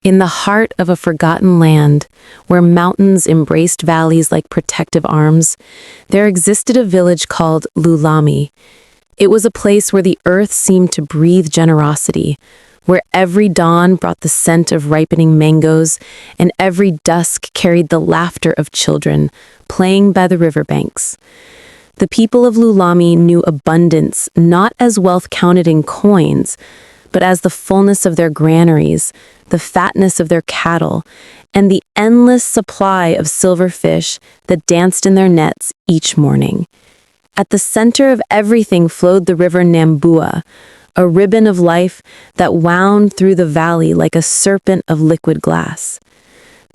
In the heart of a forgotten land, where mountains embraced valleys like protective arms, there existed a village called Lulami. It was a place where the earth seemed to breathe generosity, where every dawn brought the scent of ripening mangoes, and every dusk carried the laughter of children playing by the riverbanks. The people of Lulami knew abundance not as wealth counted in coins, but as the fullness of their granaries, the fatness of their cattle, and the endless supply of silver fish that danced in their nets each morning. At the center of everything flowed the River Nambua, a ribbon of life that wound through the valley like a serpent of liquid glass.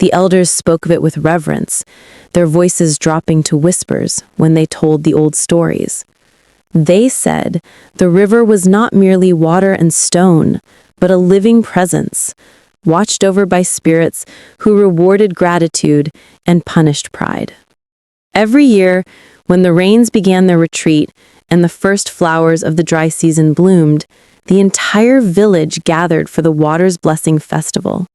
The elders spoke of it with reverence, their voices dropping to whispers when they told the old stories. They said the river was not merely water and stone, but a living presence, watched over by spirits who rewarded gratitude and punished pride. Every year, when the rains began their retreat and the first flowers of the dry season bloomed, the entire village gathered for the Water's Blessing Festival.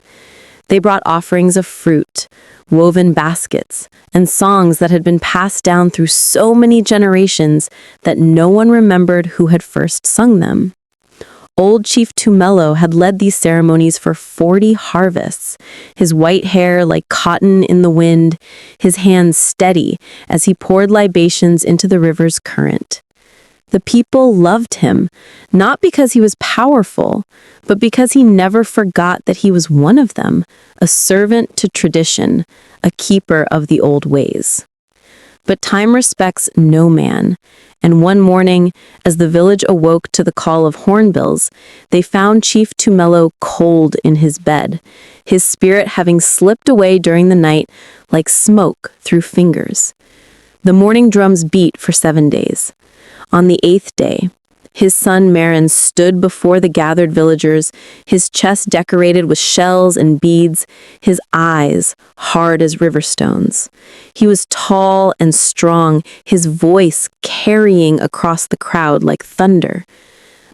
They brought offerings of fruit, woven baskets, and songs that had been passed down through so many generations that no one remembered who had first sung them. Old Chief Tumelo had led these ceremonies for 40 harvests, his white hair like cotton in the wind, his hands steady as he poured libations into the river's current. The people loved him, not because he was powerful, but because he never forgot that he was one of them, a servant to tradition, a keeper of the old ways. But time respects no man, and one morning, as the village awoke to the call of hornbills, they found Chief Tumelo cold in his bed, his spirit having slipped away during the night like smoke through fingers. The morning drums beat for 7 days. On the 8th day, his son Merrin stood before the gathered villagers, his chest decorated with shells and beads, his eyes hard as river stones. He was tall and strong, his voice carrying across the crowd like thunder.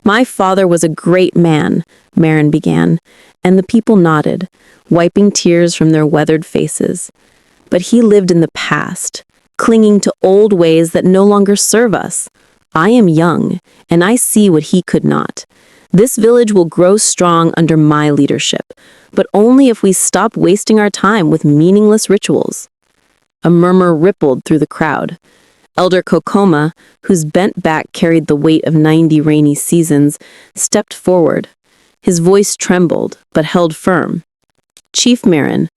"My father was a great man," Merrin began, and the people nodded, wiping tears from their weathered faces. "But he lived in the past, clinging to old ways that no longer serve us. I am young, and I see what he could not. This village will grow strong under my leadership, but only if we stop wasting our time with meaningless rituals." A murmur rippled through the crowd. Elder Kokoma, whose bent back carried the weight of 90 rainy seasons, stepped forward. His voice trembled, but held firm. "Chief Merrin,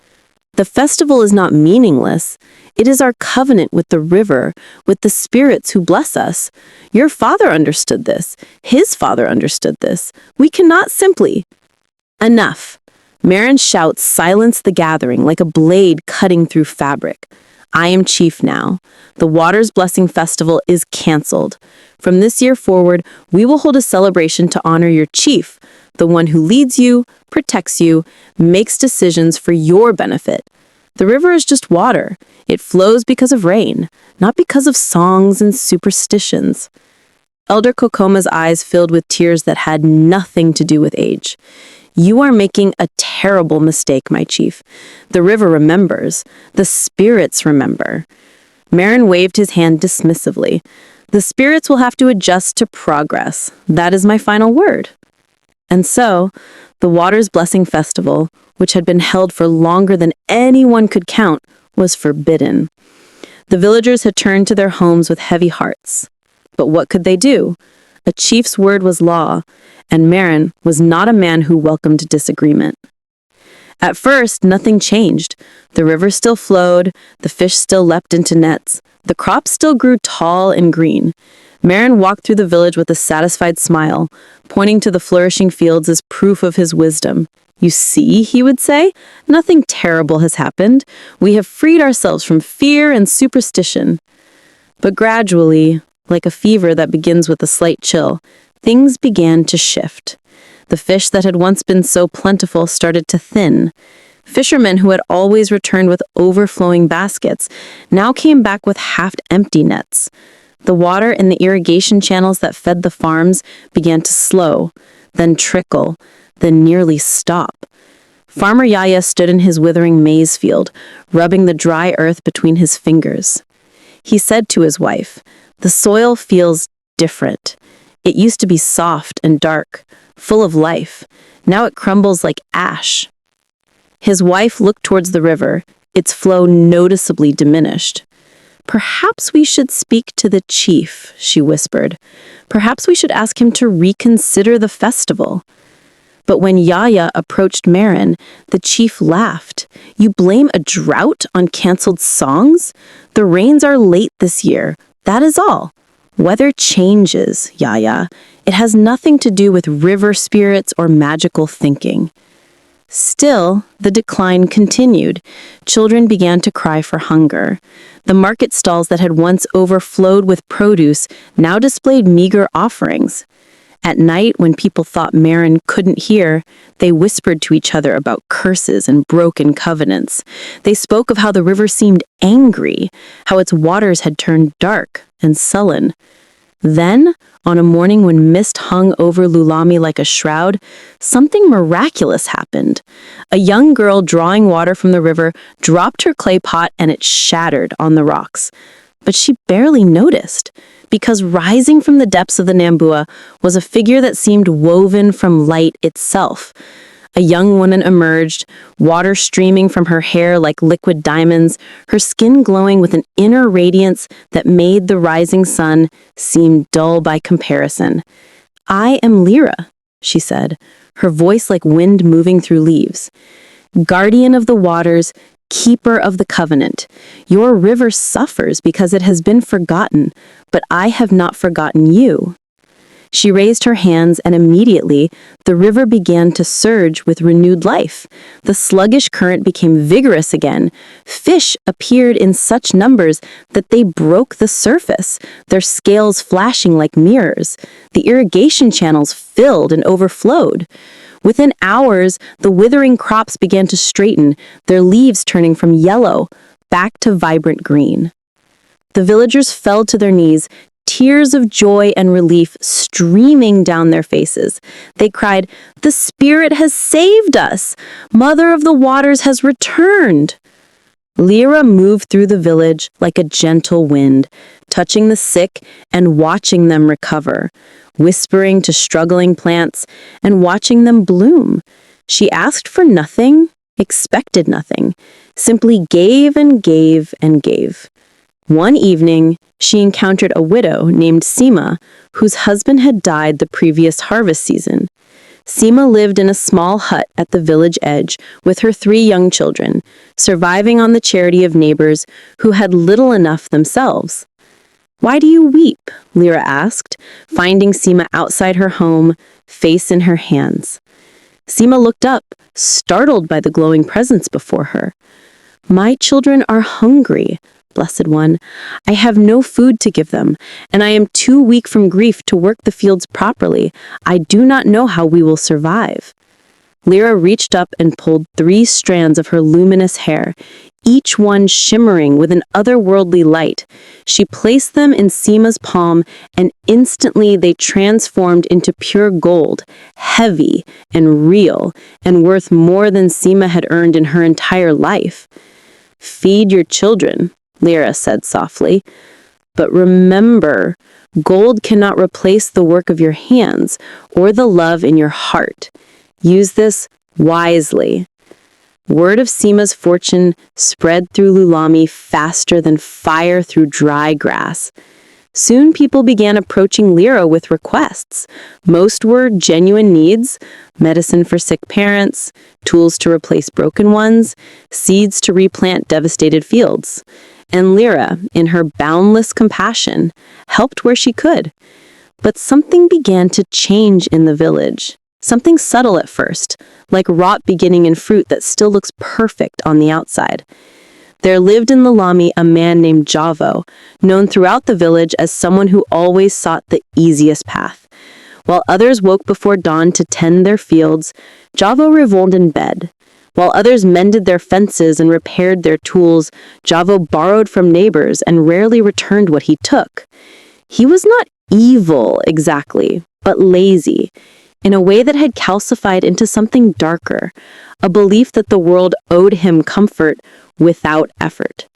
the festival is not meaningless. It is our covenant with the river, with the spirits who bless us. Your father understood this. His father understood this. We cannot simply—" "Enough!" Merrin's shouts silenced the gathering like a blade cutting through fabric. "I am chief now. The Water's Blessing Festival is canceled. From this year forward, we will hold a celebration to honor your chief, the one who leads you, protects you, makes decisions for your benefit. The river is just water. It flows because of rain, not because of songs and superstitions." Elder Kokoma's eyes filled with tears that had nothing to do with age. "You are making a terrible mistake, my chief. The river remembers. The spirits remember." Merrin waved his hand dismissively. "The spirits will have to adjust to progress. That is my final word." And so, the Water's Blessing Festival, which had been held for longer than anyone could count, was forbidden. The villagers had turned to their homes with heavy hearts. But what could they do? A chief's word was law, and Merrin was not a man who welcomed disagreement. At first, nothing changed. The river still flowed, the fish still leapt into nets, the crops still grew tall and green. Merrin walked through the village with a satisfied smile, pointing to the flourishing fields as proof of his wisdom. "You see," he would say, "nothing terrible has happened. We have freed ourselves from fear and superstition." But gradually, like a fever that begins with a slight chill, things began to shift. The fish that had once been so plentiful started to thin. Fishermen who had always returned with overflowing baskets now came back with half-empty nets. The water in the irrigation channels that fed the farms began to slow, then trickle, then nearly stop. Farmer Yaya stood in his withering maize field, rubbing the dry earth between his fingers. He said to his wife, "The soil feels different. It used to be soft and dark, full of life. Now it crumbles like ash." His wife looked towards the river, its flow noticeably diminished. "Perhaps we should speak to the chief," she whispered. "Perhaps we should ask him to reconsider the festival." But when Yaya approached Marin, the chief laughed. "You blame a drought on canceled songs? The rains are late this year. That is all. Weather changes, Yaya. It has nothing to do with river spirits or magical thinking." Still, the decline continued. Children began to cry for hunger. The market stalls that had once overflowed with produce now displayed meager offerings. At night, when people thought Marin couldn't hear, they whispered to each other about curses and broken covenants. They spoke of how the river seemed angry, how its waters had turned dark and sullen. Then, on a morning when mist hung over Lulami like a shroud, something miraculous happened. A young girl drawing water from the river dropped her clay pot and it shattered on the rocks. But she barely noticed, because rising from the depths of the Nambua was a figure that seemed woven from light itself. A young woman emerged, water streaming from her hair like liquid diamonds, her skin glowing with an inner radiance that made the rising sun seem dull by comparison. "I am Lira," she said, her voice like wind moving through leaves. "Guardian of the waters, keeper of the covenant. Your river suffers because it has been forgotten, but I have not forgotten you." She raised her hands, and immediately the river began to surge with renewed life. The sluggish current became vigorous again. Fish appeared in such numbers that they broke the surface, their scales flashing like mirrors. The irrigation channels filled and overflowed. Within hours, the withering crops began to straighten, their leaves turning from yellow back to vibrant green. The villagers fell to their knees, tears of joy and relief streaming down their faces. They cried, "The Spirit has saved us! Mother of the Waters has returned!" Lira moved through the village like a gentle wind, touching the sick and watching them recover, whispering to struggling plants and watching them bloom. She asked for nothing, expected nothing, simply gave and gave and gave. One evening, she encountered a widow named Sima, whose husband had died the previous harvest season. Sima lived in a small hut at the village edge with her 3 young children, surviving on the charity of neighbors who had little enough themselves. "Why do you weep?" Lira asked, finding Sima outside her home, face in her hands. Sima looked up, startled by the glowing presence before her. "My children are hungry, Blessed One. I have no food to give them, and I am too weak from grief to work the fields properly. I do not know how we will survive." Lira reached up and pulled 3 strands of her luminous hair, each one shimmering with an otherworldly light. She placed them in Sima's palm, and instantly they transformed into pure gold, heavy and real, and worth more than Sima had earned in her entire life. "Feed your children," Lira said softly. "But remember, gold cannot replace the work of your hands or the love in your heart. Use this wisely." Word of Sima's fortune spread through Lulami faster than fire through dry grass. Soon people began approaching Lira with requests. Most were genuine needs: medicine for sick parents, tools to replace broken ones, seeds to replant devastated fields. And Lira, in her boundless compassion, helped where she could. But something began to change in the village. Something subtle at first, like rot beginning in fruit that still looks perfect on the outside. There lived in Lulami a man named Javo, known throughout the village as someone who always sought the easiest path. While others woke before dawn to tend their fields, Javo revolved in bed. While others mended their fences and repaired their tools, Javo borrowed from neighbors and rarely returned what he took. He was not evil exactly, but lazy. in a way that had calcified into something darker, a belief that the world owed him comfort without effort.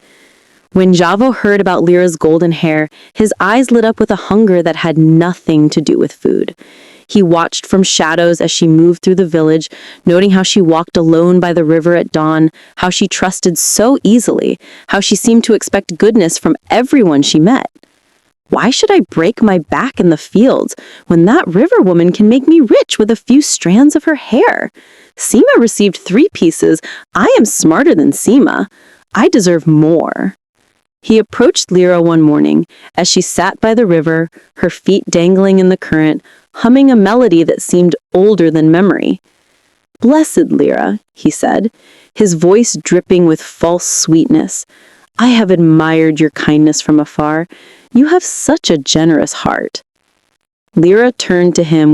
When Javo heard about Lira's golden hair, his eyes lit up with a hunger that had nothing to do with food. He watched from shadows as she moved through the village, noting how she walked alone by the river at dawn, how she trusted so easily, how she seemed to expect goodness from everyone she met. Why should I break my back in the fields when that river woman can make me rich with a few strands of her hair? Seema received 3 pieces. I am smarter than Seema. I deserve more. He approached Lira one morning as she sat by the river, her feet dangling in the current, humming a melody that seemed older than memory. "Blessed Lira," he said, his voice dripping with false sweetness. "I have admired your kindness from afar. You have such a generous heart." Lira turned to him